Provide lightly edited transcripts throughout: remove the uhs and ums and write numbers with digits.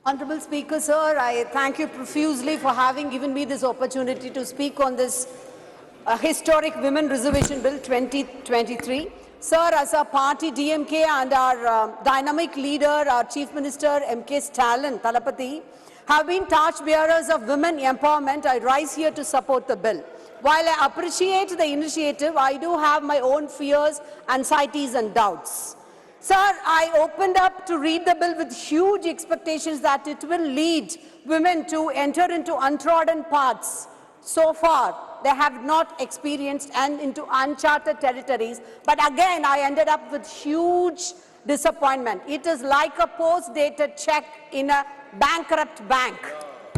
Honorable Speaker, sir, I thank you profusely for having given me this opportunity to speak on this historic Women Reservation Bill 2023. Sir, as our party DMK and our dynamic leader, our Chief Minister MKStalin, Thalapathy, have been torchbearers of women empowerment, I rise here to support the bill. While I appreciate the initiative, I do have my own fears, anxieties and doubts. Sir, I opened up to read the bill with huge expectations that it will lead women to enter into untrodden paths. So far, they have not experienced and into uncharted territories. But again, I ended up with huge disappointment. It is like a post-dated check in a bankrupt bank.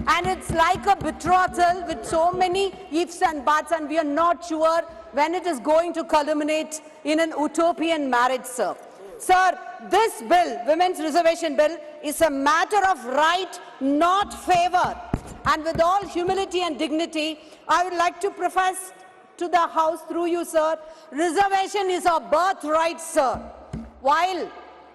And it's like a betrothal with so many ifs and buts, and we are not sure when it is going to culminate in an utopian marriage, sir. Sir, this bill, Women's Reservation Bill, is a matter of right, not favor. And with all humility and dignity, I would like to profess to the House through you, sir, reservation is our birthright, sir. While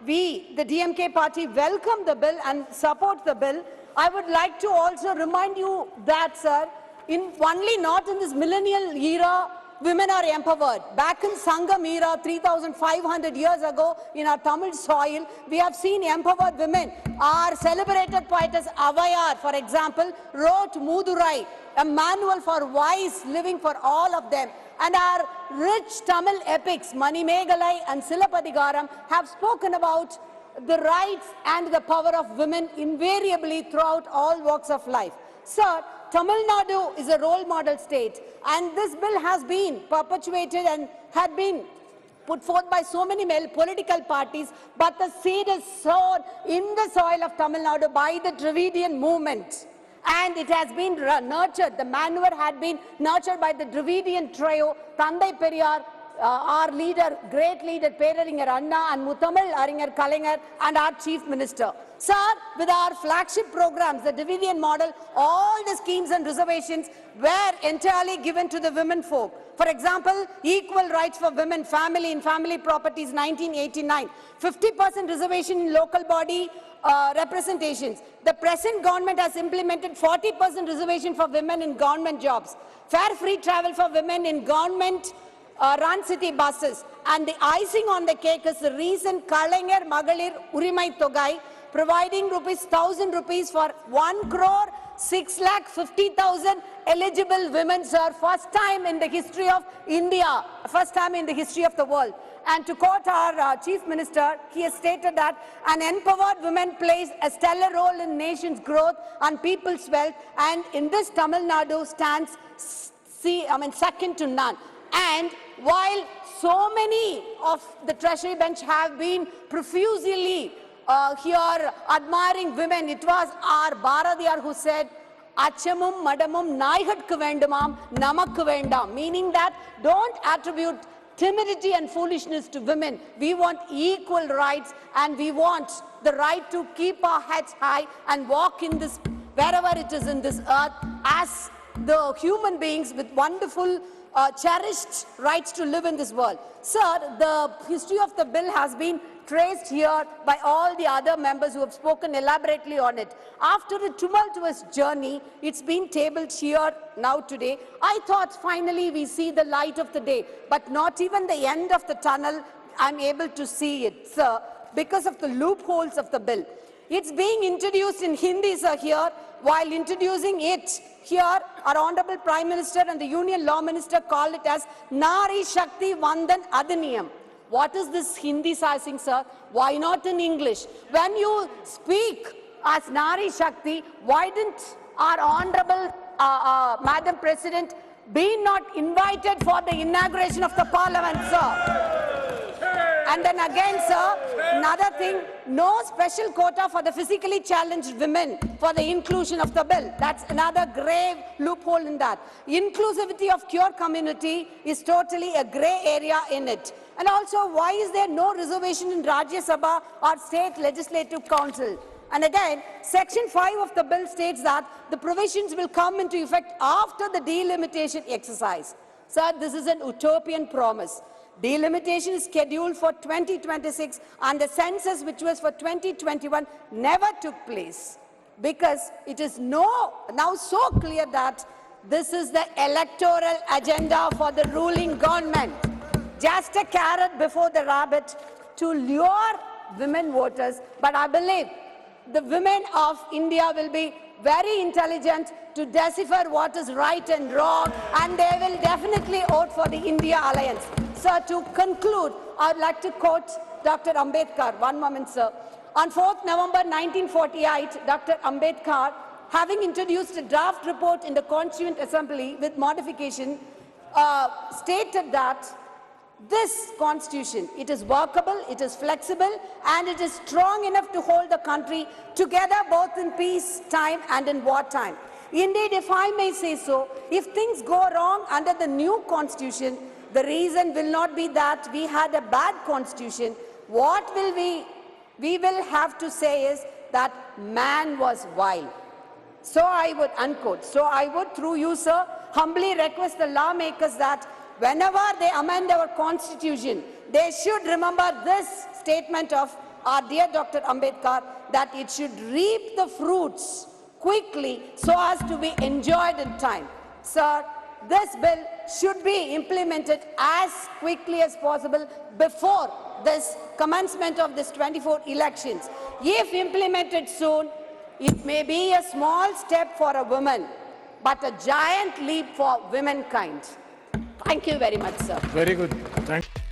we, the DMK party, welcome the bill and support the bill, I would like to also remind you that, sir, only not in this millennial era, women are empowered. Back in Sangam era, 3,500 years ago, in our Tamil soil, we have seen empowered women. Our celebrated poetess Avayar, for example, wrote Mudurai, a manual for wise living for all of them. And our rich Tamil epics, Manimegalai and Silapadigaram, have spoken about the rights and the power of women invariably throughout all walks of life. Sir, Tamilnadu is a role model state, and this bill has been perpetuated and had been put forth by so many male political parties, but the seed is sown in the soil of Tamil Nadu by the Dravidian movement. And it has been nurtured, the manure had been nurtured by the Dravidian trio, Thandai Periyar, our leader, great leader, Peraringer Anna, and Muthamal Aringer Kalaignar, and our Chief Minister. Sir, with our flagship programs, the Dravidian model, all the schemes and reservations were entirely given to the women folk. For example, equal rights for women, family and family properties, 1989, 50% reservation in local body representations. The present government has implemented 40% reservation for women in government jobs, fare free travel for women in government run city buses, and the icing on the cake is the recent Kalaignar Magalir Urimai Togai, providing ₹1,000 for 1,650,000 eligible women, sir. First time in the history of India, first time in the history of the world. And to quote our Chief Minister, he has stated that an empowered woman plays a stellar role in nation's growth and people's wealth, and in this Tamil Nadu stands second to none. And while so many of the Treasury bench have been profusely here admiring women, it was our Bharadiyar who said, Achamum madamum naihatku vendumam namakku vendam, meaning that don't attribute timidity and foolishness to women. We want equal rights, and we want the right to keep our heads high and walk in this, wherever it is in this earth, as the human beings with wonderful cherished rights to live in this world. Sir, the history of the bill has been traced here by all the other members who have spoken elaborately on it. After a tumultuous journey, it's been tabled here now today. I thought finally we see the light of the day, but not even the end of the tunnel I'm able to see it, sir, because of the loopholes of the bill. It's being introduced in Hindi, sir, here. While introducing it here, our Honorable Prime Minister and the Union Law Minister call it as Nari Shakti Vandan Adhiniyam. What is this Hindi sizing, sir? Why not in English? When you speak as Nari Shakti, why didn't our Honorable Madam President be not invited for the inauguration of the Parliament, sir? And then again, sir, another thing, no special quota for the physically challenged women for the inclusion of the bill. That's another grave loophole in that. Inclusivity of queer community is totally a grey area in it. And also, why is there no reservation in Rajya Sabha or State Legislative Council? And again, Section 5 of the bill states that the provisions will come into effect after the delimitation exercise. Sir, this is an utopian promise. Delimitation is scheduled for 2026, and the census, which was for 2021, never took place. because it is now so clear that this is the electoral agenda for the ruling government. Just a carrot before the rabbit to lure women voters. But I believe the women of India will be very intelligent to decipher what is right and wrong, and they will definitely vote for the India Alliance. Sir, to conclude, I would like to quote Dr. Ambedkar. One moment, sir. On 4th November 1948, Dr. Ambedkar, having introduced a draft report in the Constituent Assembly with modification, stated that this constitution, it is workable, it is flexible, and it is strong enough to hold the country together both in peace time and in war time. Indeed, if I may say so, if things go wrong under the new constitution, the reason will not be that we had a bad constitution. What will we will have to say is that man was vile. So I would unquote. So I would, through you, sir, humbly request the lawmakers that whenever they amend our constitution, they should remember this statement of our dear Dr. Ambedkar, that it should reap the fruits quickly so as to be enjoyed in time. Sir, this bill should be implemented as quickly as possible before this commencement of this 24 elections. If implemented soon, it may be a small step for a woman, but a giant leap for womankind. Thank you very much, sir. Very good. Thank you.